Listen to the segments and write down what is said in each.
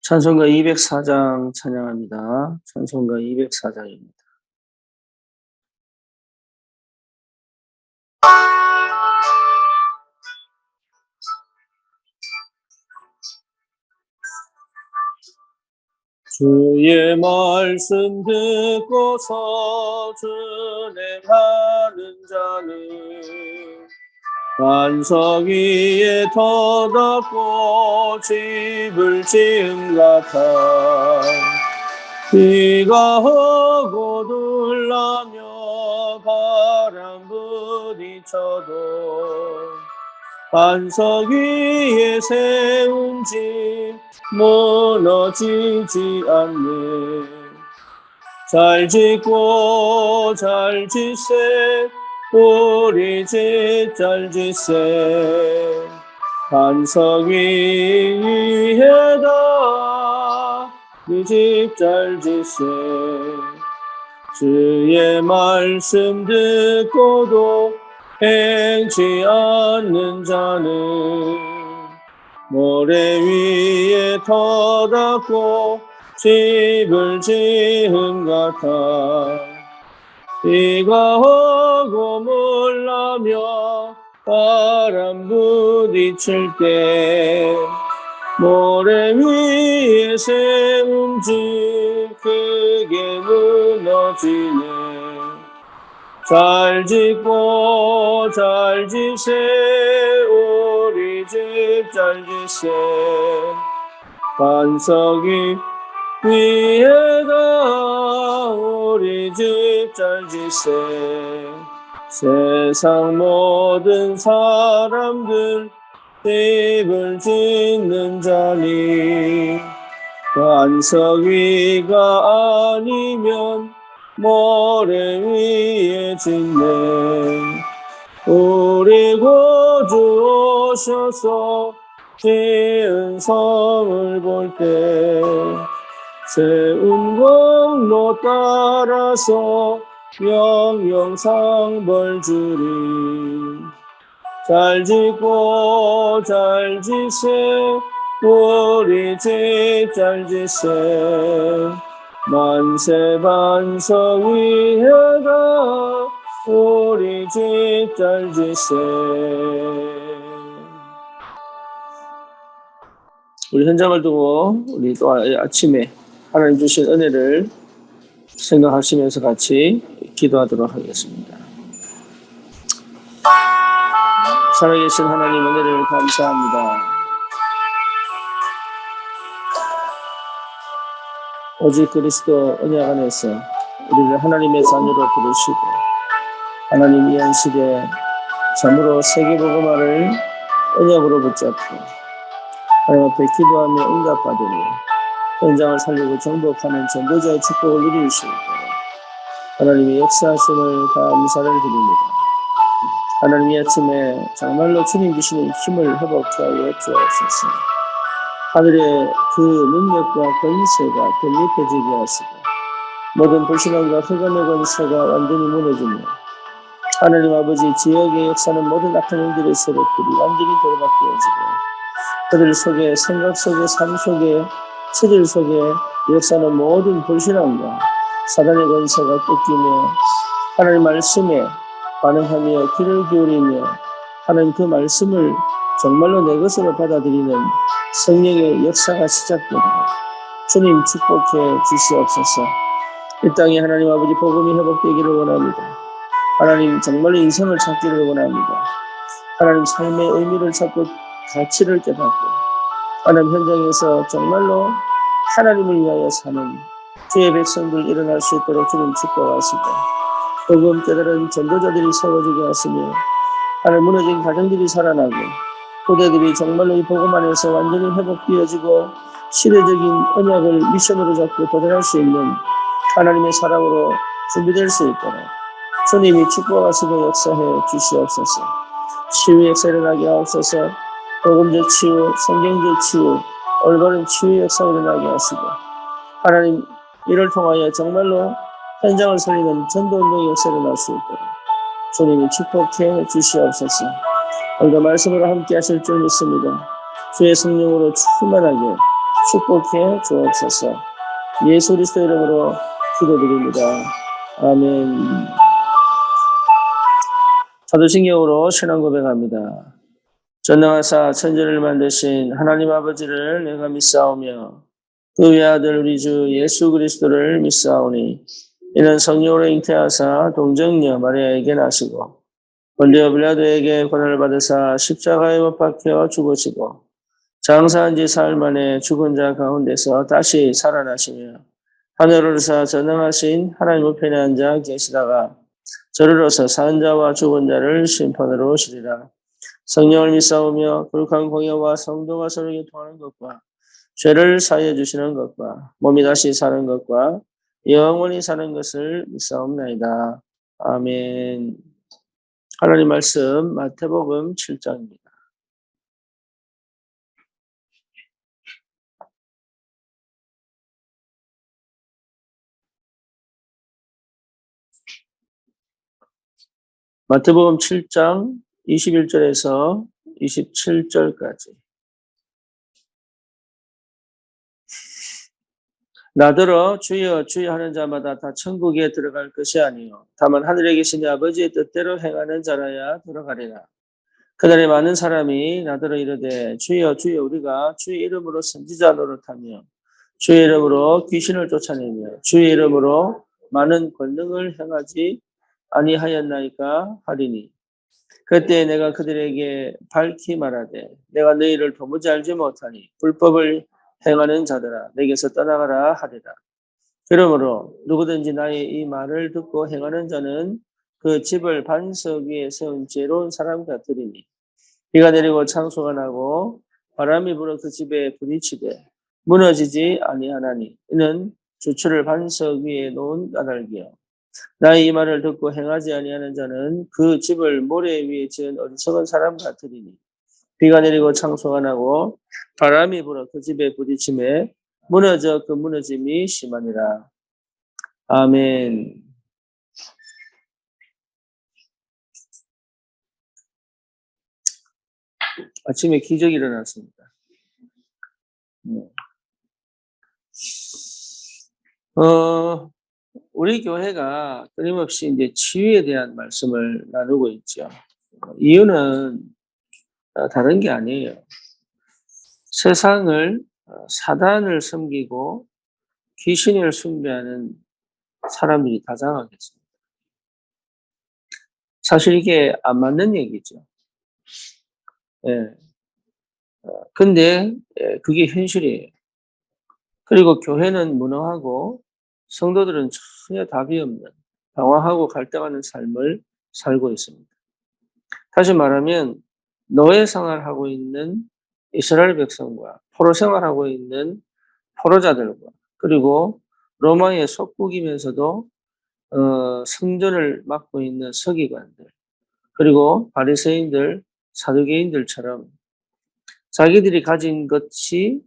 찬송가 204장 찬양합니다. 찬송가 204장입니다. 주의 말씀 듣고서 준행하는 자는 반석 위에 터닫고 집을 지은 같아. 비가 오고 둘라며 바람 부딪혀도 반석 위에 세운 집 무너지지 않네. 잘 짓고 잘 짓세 우리 집 잘 짓세. 반석 위에다 우리 집 잘 짓세. 주의 말씀 듣고도 행치 않는 자는 모래 위에 터닫고 집을 지은 같아. 비가 오고 물나며 바람 부딪힐 때 모래 위에 세운 집 크게 무너지네. 잘 짓고 잘 짓세 우리 집 잘 짓세. 반석 위에다 우리 집 잘 짓세. 세상 모든 사람들 집을 짓는 자니 반석 위가 아니면 모래 위에 짓네. 우리 구주 오셔서 지은 성을 볼 때 세운 공로 따라서 영영 벌 주리. 잘 짓고 잘 짓세 우리 집 잘 짓세. 만세 반석 위에다 우리 집 잘 짓세. 우리 현장을 두고 우리 또 아침에 하나님 주신 은혜를 생각하시면서 같이 기도하도록 하겠습니다. 살아계신 하나님 은혜를 감사합니다. 오직 그리스도 언약 안에서 우리를 하나님의 자녀로 부르시고 하나님 이 안식에 참으로 세계복음화를 언약으로 붙잡고 하나님 앞에 기도하며 응답받으며 현장을 살리고 정복하는 전도자의 축복을 누릴 수 있도록 하나님의 역사하심을 감사를 드립니다. 하나님 이 아침에 정말로 주님 주시는 힘을 회복하여 주옵소서. 하늘의 그 능력과 권세가 덧입혀지게 하시고 모든 불신앙과 흑암의 권세가 완전히 무너지며 하나님 아버지 지역의 역사는 모든 악한 영들의 세력들이 완전히 돌아바뀌어지고 그들 속에 생각 속에 삶 속에 체질 속에 역사는 모든 불신앙과 사단의 권세가 꺾이며 하나님 말씀에 반응하며 귀를 기울이며 하나님 그 말씀을 정말로 내 것으로 받아들이는 성령의 역사가 시작되도록 주님 축복해 주시옵소서. 이 땅에 하나님 아버지 복음이 회복되기를 원합니다. 하나님 정말로 인생을 찾기를 원합니다. 하나님 삶의 의미를 찾고 가치를 깨닫고 하나님 현장에서 정말로 하나님을 위하여 사는 주의 백성들 일어날 수 있도록 주님 축복하시고 복음 깨달은 전도자들이 세워지게 하시며 하나님 무너진 가정들이 살아나고 후대들이 정말로 이 복음 안에서 완전히 회복되어지고 시대적인 언약을 미션으로 잡고 도전할 수 있는 하나님의 사랑으로 준비될 수 있도록 주님이 축복하시고 역사해 주시옵소서. 치유의 역사 일어나게 하옵소서. 복음적 치유, 성경적 치유, 올바른 치유의 역사 일어나게 하시고 하나님 이를 통하여 정말로 현장을 살리는 전도운동의 역사 일어날 수 있도록 주님이 축복해 축복해 주옵소서. 예수 그리스도 이름으로 기도드립니다. 아멘. 사도신경으로 신앙 고백합니다. 전능하사 천지를 만드신 하나님 아버지를 내가 믿사오며 그 외아들 우리 주 예수 그리스도를 믿사오니 이는 성령으로 잉태하사 동정녀 마리아에게 나시고 본디오 빌라도에게 고난을 받으사 십자가에 못 박혀 죽으시고 장사한 지 사흘 만에 죽은 자 가운데서 다시 살아나시며 하늘으로서 전능하신 하나님 우편에 앉아 계시다가 저리로서 산 자와 죽은 자를 심판으로 오시리라. 성령을 믿사오며 거룩한 공예와 성도가 서로 교통하는 것과 죄를 사하여 주시는 것과 몸이 다시 사는 것과 영원히 사는 것을 믿사옵나이다. 아멘. 하나님 말씀 마태복음 7장입니다. 마태복음 7장 21절에서 27절까지. 나더러 주여 주여 하는 자마다 다 천국에 들어갈 것이 아니요 다만 하늘에 계신 아버지의 뜻대로 행하는 자라야 들어가리라. 그날에 많은 사람이 나더러 이르되 주여 주여 우리가 주의 이름으로 선지자 노릇하며 주의 이름으로 귀신을 쫓아내며 주의 이름으로 많은 권능을 행하지 아니하였나이까 하리니 그때 내가 그들에게 밝히 말하되 내가 너희를 도무지 알지 못하니 불법을 행하는 자들아 내게서 떠나가라 하리라. 그러므로 누구든지 나의 이 말을 듣고 행하는 자는 그 집을 반석 위에 세운 지혜로운 사람 같으리니 비가 내리고 창수가 나고 바람이 불어 그 집에 부딪히되 무너지지 아니하나니 이는 주추를 반석 위에 놓은 까닭이요 나의 이 말을 듣고 행하지 아니하는 자는 그 집을 모래 위에 지은 어리석은 사람 같으리니 비가 내리고 창수가 나고 바람이 불어 그 집에 부딪힘에 무너져 그 무너짐이 심하니라. 아멘. 아침에 기적이 일어났습니다. 우리 교회가 끊임없이 이제 치유에 대한 말씀을 나누고 있죠. 이유는 다른 게 아니에요. 세상을 사단을 섬기고 귀신을 숭배하는 사람들이 다장하겠습니다. 사실 이게 안 맞는 얘기죠. 예. 근데 그게 현실이에요. 그리고 교회는 무능하고 성도들은 전혀 답이 없는 방황하고 갈등하는 삶을 살고 있습니다. 다시 말하면 노예 생활하고 있는 이스라엘 백성과 포로 생활하고 있는 포로자들과 그리고 로마의 속국이면서도 성전을 맡고 있는 서기관들 그리고 바리새인들, 사두개인들처럼 자기들이 가진 것이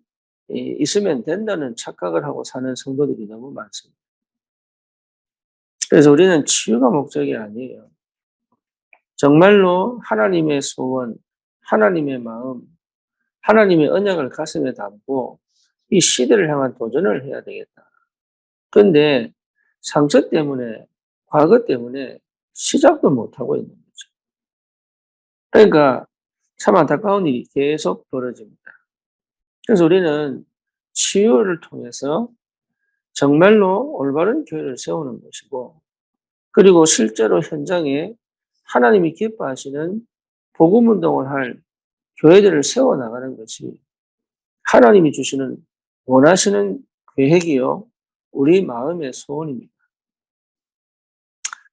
있으면 된다는 착각을 하고 사는 성도들이 너무 많습니다. 그래서 우리는 치유가 목적이 아니에요. 정말로 하나님의 소원, 하나님의 마음, 하나님의 언약을 가슴에 담고 이 시대를 향한 도전을 해야 되겠다. 그런데 상처 때문에, 과거 때문에 시작도 못하고 있는 거죠. 그러니까 참 안타까운 일이 계속 벌어집니다. 그래서 우리는 치유를 통해서 정말로 올바른 교회를 세우는 것이고, 그리고 실제로 현장에 하나님이 기뻐하시는 복음 운동을 할 교회들을 세워나가는 것이 하나님이 주시는 원하시는 계획이요, 우리 마음의 소원입니다.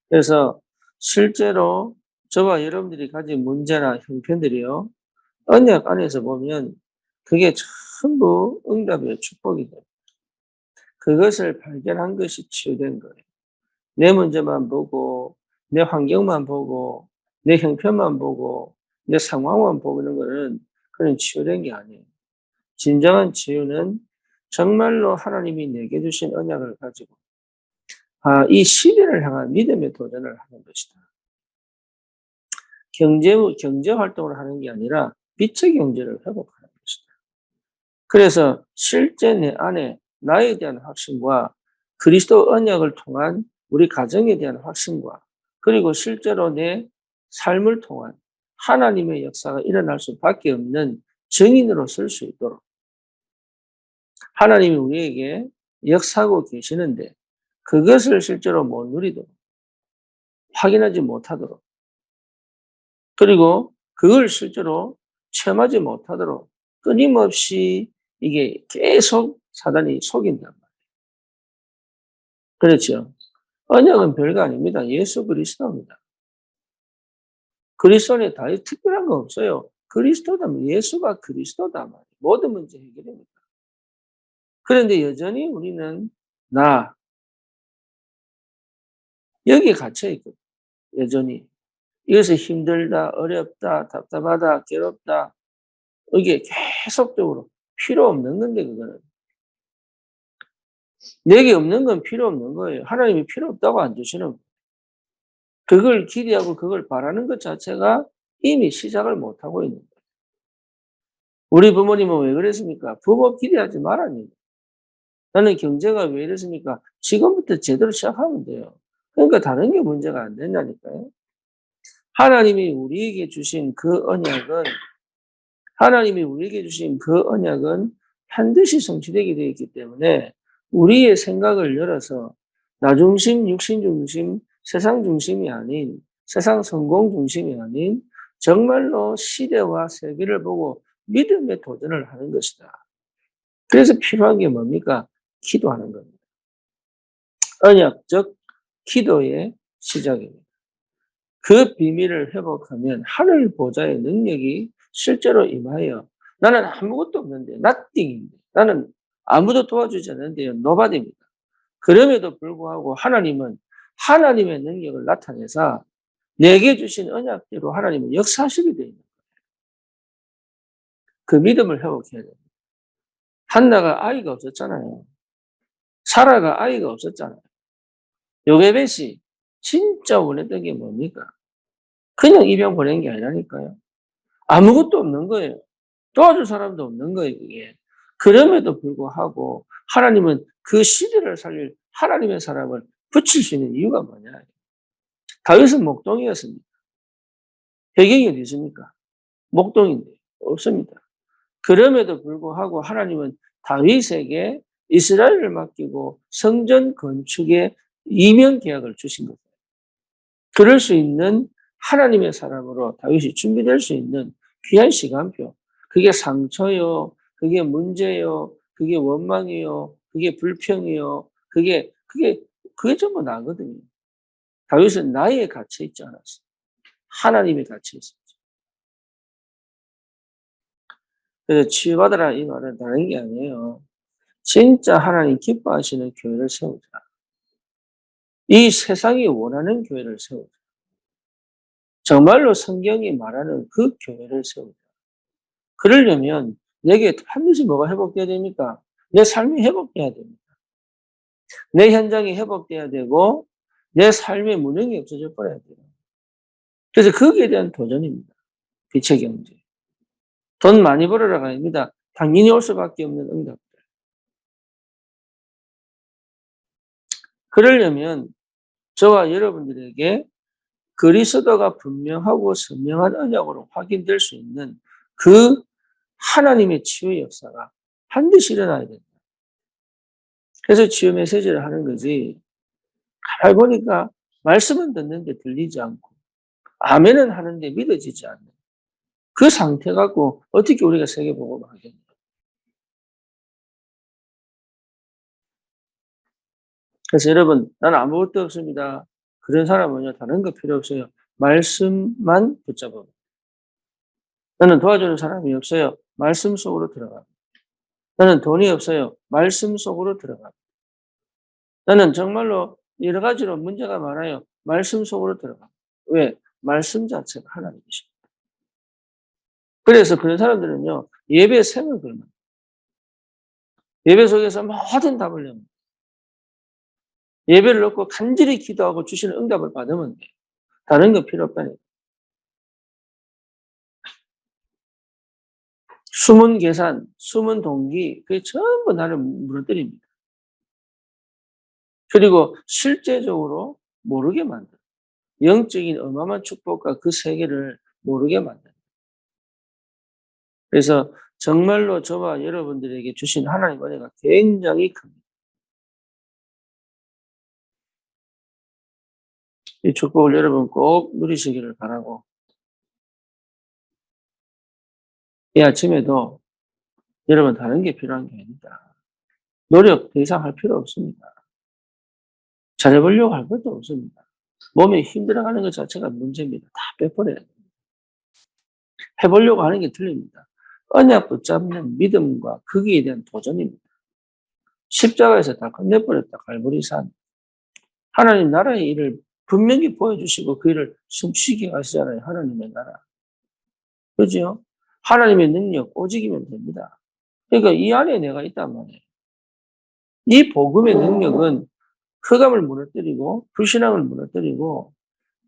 그래서 실제로 저와 여러분들이 가진 문제나 형편들이요, 언약 안에서 보면 그게 전부 응답의 축복이 돼요. 그것을 발견한 것이 치유된 거예요. 내 문제만 보고, 내 환경만 보고, 내 형편만 보고, 내 상황만 보는 거는 그건 치유된 게 아니에요. 진정한 치유는 정말로 하나님이 내게 주신 언약을 가지고 이 시대를 향한 믿음의 도전을 하는 것이다. 경제 활동을 하는 게 아니라 빛의 경제를 회복하는 것이다. 그래서 실제 내 안에 나에 대한 확신과 그리스도 언약을 통한 우리 가정에 대한 확신과 그리고 실제로 내 삶을 통한 하나님의 역사가 일어날 수밖에 없는 증인으로 설 수 있도록 하나님이 우리에게 역사하고 계시는데 그것을 실제로 못 누리도록 확인하지 못하도록 그리고 그걸 실제로 체험하지 못하도록 끊임없이 이게 계속 사단이 속인단 말이에요. 그렇죠. 언약은 별거 아닙니다. 예수 그리스도입니다. 그리스도 안에 다 특별한 거 없어요. 그리스도다, 예수가 그리스도다 말이에요. 모든 문제 해결됩니다. 그런데 여전히 우리는 나 여기에 갇혀 있거든요. 여전히 이것이 힘들다, 어렵다, 답답하다, 괴롭다 이게 계속적으로 필요 없는 건데 그거는 내게 없는 건 필요 없는 거예요. 하나님이 필요 없다고 안 주시는 거예요. 그걸 기대하고 그걸 바라는 것 자체가 이미 시작을 못하고 있는 거예요. 우리 부모님은 왜 그랬습니까? 부모 기대하지 말라니. 나는 경제가 왜 이랬습니까? 지금부터 제대로 시작하면 돼요. 그러니까 다른 게 문제가 안 된다니까요. 하나님이 우리에게 주신 그 언약은 하나님이 우리에게 주신 그 언약은 반드시 성취되게 되어 있기 때문에 우리의 생각을 열어서 나 중심, 육신 중심, 세상 중심이 아닌 세상 성공 중심이 아닌 정말로 시대와 세계를 보고 믿음의 도전을 하는 것이다. 그래서 필요한 게 뭡니까? 기도하는 겁니다. 언약적 기도의 시작입니다. 그 비밀을 회복하면 하늘 보좌의 능력이 실제로 임하여 나는 아무것도 없는데 nothing인데 나는 아무도 도와주지 않는데요. nobody입니다. 그럼에도 불구하고 하나님은 하나님의 능력을 나타내서 내게 주신 언약대로 하나님은 역사하시게 되어 있는 거예요. 그 믿음을 회복해야 됩니다. 한나가 아이가 없었잖아요. 사라가 아이가 없었잖아요. 요게벳이 진짜 원했던 게 뭡니까? 그냥 입양 보낸 게 아니라니까요. 아무것도 없는 거예요. 도와줄 사람도 없는 거예요, 그게. 그럼에도 불구하고 하나님은 그 시대를 살릴 하나님의 사람을 붙일 수 있는 이유가 뭐냐. 다윗은 목동이었습니다. 배경이 어디 있습니까? 목동인데 없습니다. 그럼에도 불구하고 하나님은 다윗에게 이스라엘을 맡기고 성전 건축의 이면 계약을 주신 거예요. 그럴 수 있는 하나님의 사람으로 다윗이 준비될 수 있는 귀한 시간표. 그게 상처요, 그게 문제요, 그게 원망이요, 그게 불평이요, 그게 전부 나거든요. 다윗은 나에 갇혀 있지 않았어. 하나님에 갇혀 있었죠. 그래서 치유받으라 이 말은 다른 게 아니에요. 진짜 하나님 기뻐하시는 교회를 세우자. 이 세상이 원하는 교회를 세우자. 정말로 성경이 말하는 그 교회를 세우자. 그러려면 내게 반드시 뭐가 회복돼야 됩니까? 내 삶이 회복돼야 됩니다. 내 현장이 회복돼야 되고 내 삶의 무능이 없어져 버려야 돼요. 그래서 거기에 대한 도전입니다. 빛의 경제. 돈 많이 벌어라가 아닙니다. 당연히 올 수밖에 없는 응답들. 그러려면 저와 여러분들에게 그리스도가 분명하고 선명한 언약으로 확인될 수 있는 그 하나님의 치유의 역사가 반드시 일어나야 된다. 그래서 치유 메시지를 하는 거지. 가만히 보니까 말씀은 듣는데 들리지 않고 아멘은 하는데 믿어지지 않는 그 상태 갖고 어떻게 우리가 세계복음을 하겠냐. 그래서 여러분 나는 아무것도 없습니다. 그런 사람은요 다른 거 필요 없어요. 말씀만 붙잡아. 나는 도와주는 사람이 없어요. 말씀 속으로 들어가. 나는 돈이 없어요. 말씀 속으로 들어가. 나는 정말로 여러 가지로 문제가 많아요. 말씀 속으로 들어가. 왜? 말씀 자체가 하나님이십니다. 그래서 그런 사람들은요, 예배 생을 걸면 예배 속에서 모든 답을 내면 예배를 넣고 간절히 기도하고 주시는 응답을 받으면 돼. 다른 거 필요 없다니까. 숨은 계산, 숨은 동기, 그게 전부 나를 무너뜨립니다. 그리고 실제적으로 모르게 만들어요. 영적인 어마어마한 축복과 그 세계를 모르게 만들어요. 그래서 정말로 저와 여러분들에게 주신 하나님의 은혜가 굉장히 큽니다. 이 축복을 여러분 꼭 누리시기를 바라고, 이 아침에도 여러분 다른 게 필요한 게 아니다. 노력 더 이상 할 필요 없습니다. 잘해보려고 할 것도 없습니다. 몸에 힘들어가는 것 자체가 문제입니다. 다 빼버려야 돼요. 해보려고 하는 게 틀립니다. 언약 붙잡는 믿음과 거기에 대한 도전입니다. 십자가에서 다 끝내버렸다. 갈보리산. 하나님 나라의 일을 분명히 보여주시고 그 일을 숨쉬게 하시잖아요. 하나님의 나라. 그죠? 하나님의 능력 오직이면 됩니다. 그러니까 이 안에 내가 있단 말이에요. 이 복음의 능력은 흑암을 무너뜨리고 불신앙을 무너뜨리고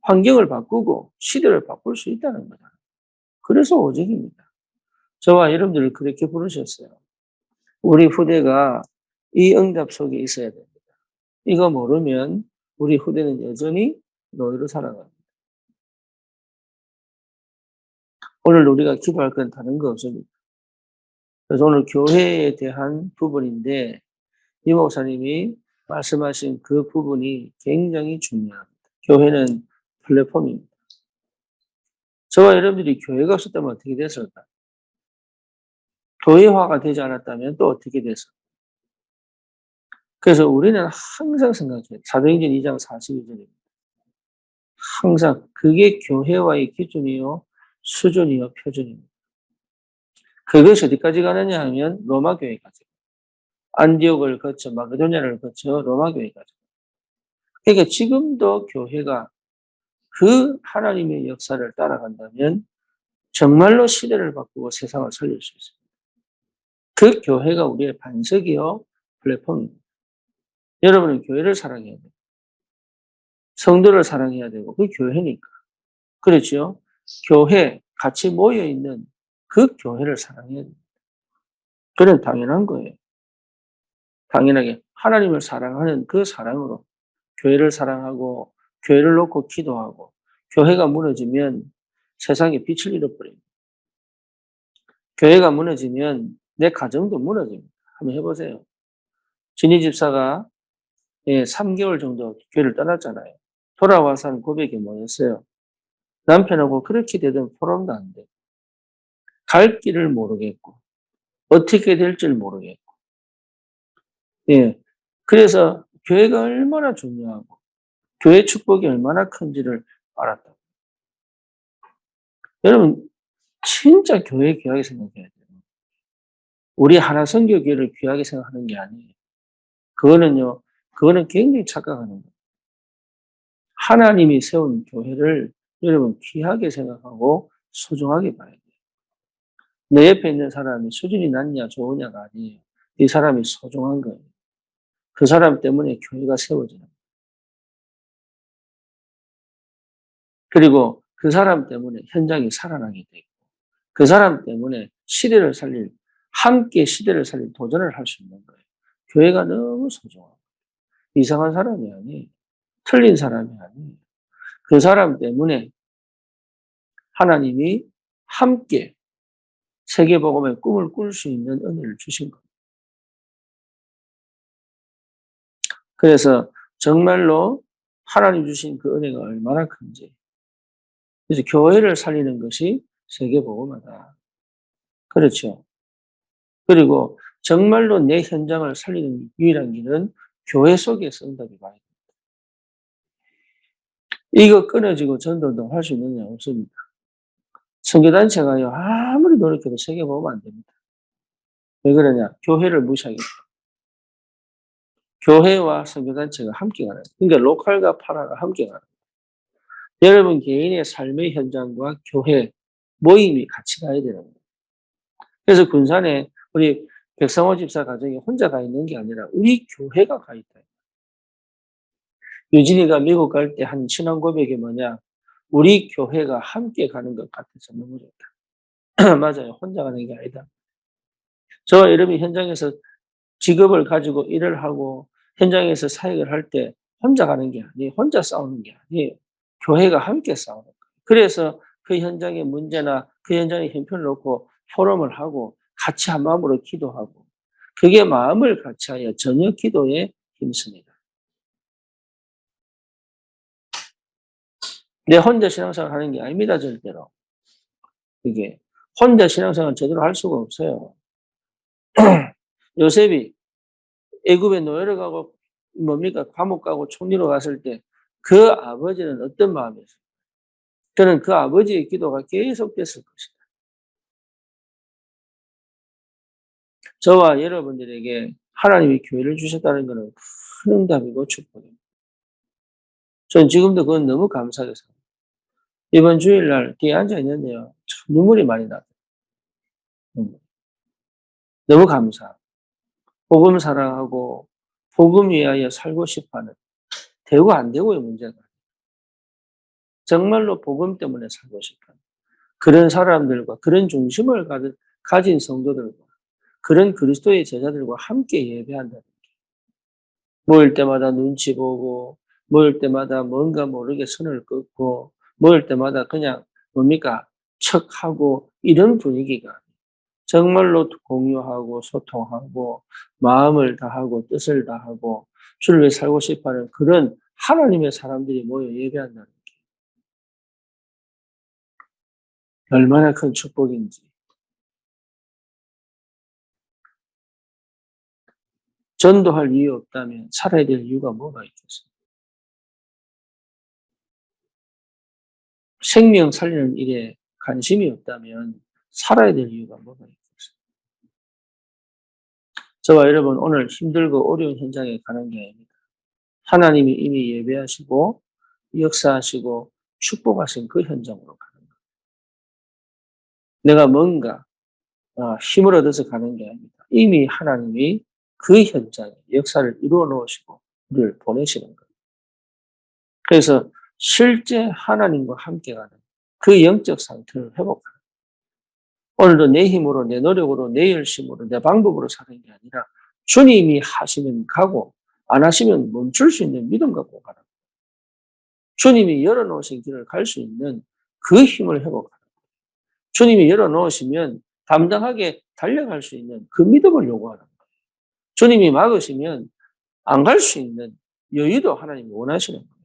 환경을 바꾸고 시대를 바꿀 수 있다는 거다. 그래서 오직입니다. 저와 여러분들을 그렇게 부르셨어요. 우리 후대가 이 응답 속에 있어야 됩니다. 이거 모르면 우리 후대는 여전히 노예로 살아갑니다. 오늘 우리가 기도할 건 다른 거 없습니다. 그래서 오늘 교회에 대한 부분인데 이 목사님이 말씀하신 그 부분이 굉장히 중요합니다. 교회는 플랫폼입니다. 저와 여러분들이 교회가 없었다면 어떻게 됐을까? 교회화가 되지 않았다면 또 어떻게 됐을까? 그래서 우리는 항상 생각해요. 사도행전 2장 42절입니다. 항상 그게 교회와의 기준이요, 수준이요, 표준입니다. 그것이 어디까지 가느냐 하면 로마 교회까지. 안디옥을 거쳐 마게도냐를 거쳐 로마 교회까지. 그러니까 지금도 교회가 그 하나님의 역사를 따라간다면 정말로 시대를 바꾸고 세상을 살릴 수 있습니다. 그 교회가 우리의 반석이요, 플랫폼입니다. 여러분은 교회를 사랑해야 돼요. 성도를 사랑해야 되고, 그 교회니까. 그렇죠? 교회, 같이 모여있는 그 교회를 사랑해야 됩니다. 그건 당연한 거예요. 당연하게 하나님을 사랑하는 그 사랑으로 교회를 사랑하고 교회를 놓고 기도하고 교회가 무너지면 세상에 빛을 잃어버립니다. 교회가 무너지면 내 가정도 무너집니다. 한번 해보세요. 진희 집사가 3개월 정도 교회를 떠났잖아요. 돌아와서 한 고백이 뭐였어요? 남편하고 그렇게 되던 포럼도 안 되고 갈 길을 모르겠고 어떻게 될지 모르겠고 그래서 교회가 얼마나 중요하고 교회 축복이 얼마나 큰지를 알았다. 여러분 진짜 교회 귀하게 생각해야 돼요. 우리 하나 선교교회를 귀하게 생각하는 게 아니에요. 그거는 굉장히 착각하는 거예요. 하나님이 세운 교회를 여러분 귀하게 생각하고 소중하게 봐야 돼요. 내 옆에 있는 사람이 수준이 낮냐 좋으냐가 아니에요. 이 사람이 소중한 거예요. 그 사람 때문에 교회가 세워지는 거예요. 그리고 그 사람 때문에 현장이 살아나게 되고 그 사람 때문에 함께 시대를 살릴 도전을 할 수 있는 거예요. 교회가 너무 소중하고 이상한 사람이 아니에요. 틀린 사람이 아니에요. 그 사람 때문에 하나님이 함께 세계복음의 꿈을 꿀 수 있는 은혜를 주신 겁니다. 그래서 정말로 하나님 주신 그 은혜가 얼마나 큰지. 그래서 교회를 살리는 것이 세계복음이다. 그렇죠. 그리고 정말로 내 현장을 살리는 유일한 길은 교회 속에서 응답이 많이 됩니다. 이거 끊어지고 전도도 할 수 있느냐? 없습니다. 선교단체가요, 아무리 노력해도 세계복음 안 됩니다. 왜 그러냐? 교회를 무시하겠다. 교회와 선교단체가 함께 가는, 그러니까 로컬과 파라가 함께 가는. 여러분 개인의 삶의 현장과 교회, 모임이 같이 가야 되는 거예요. 그래서 군산에 우리 백성호 집사 가정이 혼자 가 있는 게 아니라 우리 교회가 가 있다. 유진이가 미국 갈 때 한 신앙 고백이 뭐냐? 우리 교회가 함께 가는 것 같아서 너무 좋다. 맞아요. 혼자 가는 게 아니다. 저와 여러분이 현장에서 직업을 가지고 일을 하고 현장에서 사역을 할 때 혼자 가는 게 아니에요. 혼자 싸우는 게 아니에요. 교회가 함께 싸우는 거예요. 그래서 그 현장의 문제나 그 현장의 형편을 놓고 포럼을 하고 같이 한 마음으로 기도하고 그게 마음을 같이하여 저녁 기도에 힘씁니다. 내 혼자 신앙생활 하는 게 아닙니다. 절대로. 이게 혼자 신앙생활 제대로 할 수가 없어요. 요셉이 애굽에 노예를 가고 뭡니까? 감옥 가고 총리로 갔을 때 그 아버지는 어떤 마음이었어요? 저는 그 아버지의 기도가 계속됐을 것이다. 저와 여러분들에게 하나님이 교회를 주셨다는 것은 큰 응답이고 축복입니다. 저는 지금도 그건 너무 감사하게 생각합니다. 이번 주일날 뒤에 앉아 있는데요. 참 눈물이 많이 나요. 너무 감사. 복음 사랑하고 복음 위하여 살고 싶어하는 되고 안 되고의 문제가 정말로 복음 때문에 살고 싶어하는 그런 사람들과 그런 중심을 가진 성도들과 그런 그리스도의 제자들과 함께 예배한다. 모일 때마다 눈치 보고 모일 때마다 뭔가 모르게 선을 긋고 모일 때마다 그냥 뭡니까 척하고 이런 분위기가 정말로 공유하고 소통하고 마음을 다하고 뜻을 다하고 주를 위해 살고 싶어하는 그런 하나님의 사람들이 모여 예배한다는 게 얼마나 큰 축복인지. 전도할 이유 없다면 살아야 될 이유가 뭐가 있겠어요? 생명 살리는 일에 관심이 없다면 살아야 될 이유가 뭐가 있겠어요? 저와 여러분 오늘 힘들고 어려운 현장에 가는 게 아닙니다. 하나님이 이미 예배하시고 역사하시고 축복하신 그 현장으로 가는 거예요. 내가 뭔가 힘을 얻어서 가는 게 아닙니다. 이미 하나님이 그 현장에 역사를 이루어 놓으시고 우리를 보내시는 거예요. 그래서 실제 하나님과 함께 가는 그 영적 상태를 회복하는 오늘도 내 힘으로 내 노력으로 내 열심으로 내 방법으로 사는 게 아니라 주님이 하시면 가고 안 하시면 멈출 수 있는 믿음 갖고 가라. 주님이 열어놓으신 길을 갈 수 있는 그 힘을 회복하라. 주님이 열어놓으시면 담당하게 달려갈 수 있는 그 믿음을 요구하는 거예요. 주님이 막으시면 안 갈 수 있는 여유도 하나님이 원하시는 거예요.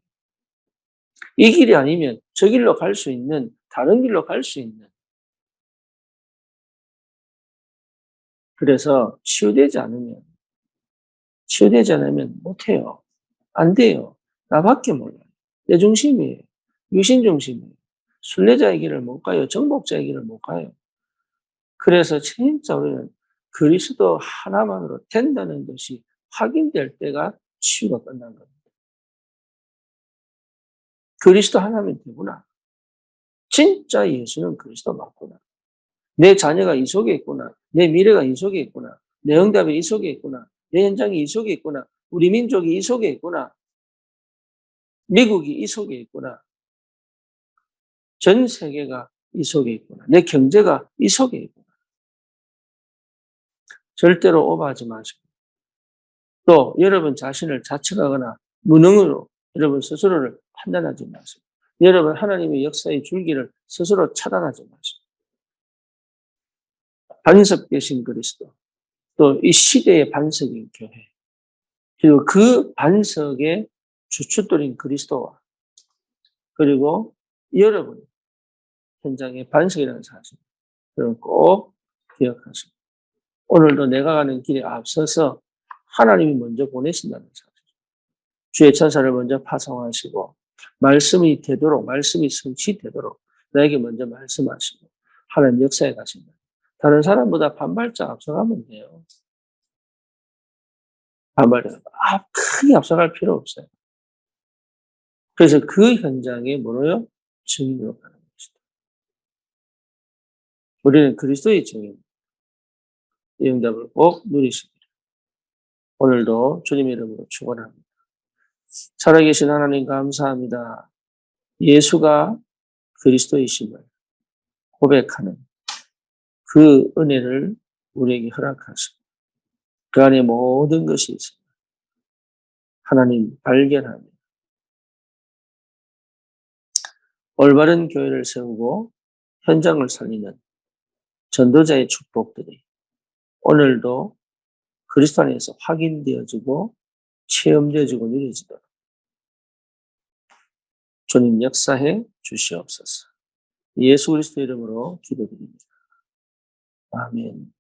이 길이 아니면 저 길로 갈 수 있는 다른 길로 갈 수 있는 그래서 치유되지 않으면 못해요. 안 돼요. 나밖에 몰라요. 내 중심이에요. 유신 중심이에요. 순례자의 길을 못 가요. 정복자의 길을 못 가요. 그래서 진짜 우리는 그리스도 하나만으로 된다는 것이 확인될 때가 치유가 끝난 겁니다. 그리스도 하나면 되구나. 진짜 예수는 그리스도 맞구나. 내 자녀가 이 속에 있구나. 내 미래가 이 속에 있구나. 내 응답이 이 속에 있구나. 내 현장이 이 속에 있구나. 우리 민족이 이 속에 있구나. 미국이 이 속에 있구나. 전 세계가 이 속에 있구나. 내 경제가 이 속에 있구나. 절대로 오버하지 마시고. 또 여러분 자신을 자책하거나 무능으로 여러분 스스로를 판단하지 마시고. 여러분 하나님의 역사의 줄기를 스스로 차단하지 마시고. 반석되신 그리스도. 또 이 시대의 반석인 교회. 그리고 그 반석의 주춧돌인 그리스도와 그리고 여러분 현장의 반석이라는 사실. 여러분 꼭 기억하시고. 오늘도 내가 가는 길에 앞서서 하나님이 먼저 보내신다는 사실. 주의 천사를 먼저 파송하시고 말씀이 되도록 말씀이 성취되도록 나에게 먼저 말씀하시고 하나님 역사에 가신다. 다른 사람보다 반발짝 앞서가면 돼요. 크게 앞서갈 필요 없어요. 그래서 그 현장에 뭐로요? 증인으로 가는 것이다. 우리는 그리스도의 증인. 이 응답을 꼭 누리십니다. 오늘도 주님의 이름으로 축원합니다. 살아계신 하나님 감사합니다. 예수가 그리스도이심을 고백하는 그 은혜를 우리에게 허락하시고 그 안에 모든 것이 있습니다. 하나님 발견하며 올바른 교회를 세우고 현장을 살리는 전도자의 축복들이 오늘도 그리스도 안에서 확인되어지고 체험되어지고 누려지도록 주님 역사해 주시옵소서. 예수 그리스도 이름으로 기도드립니다. 아멘.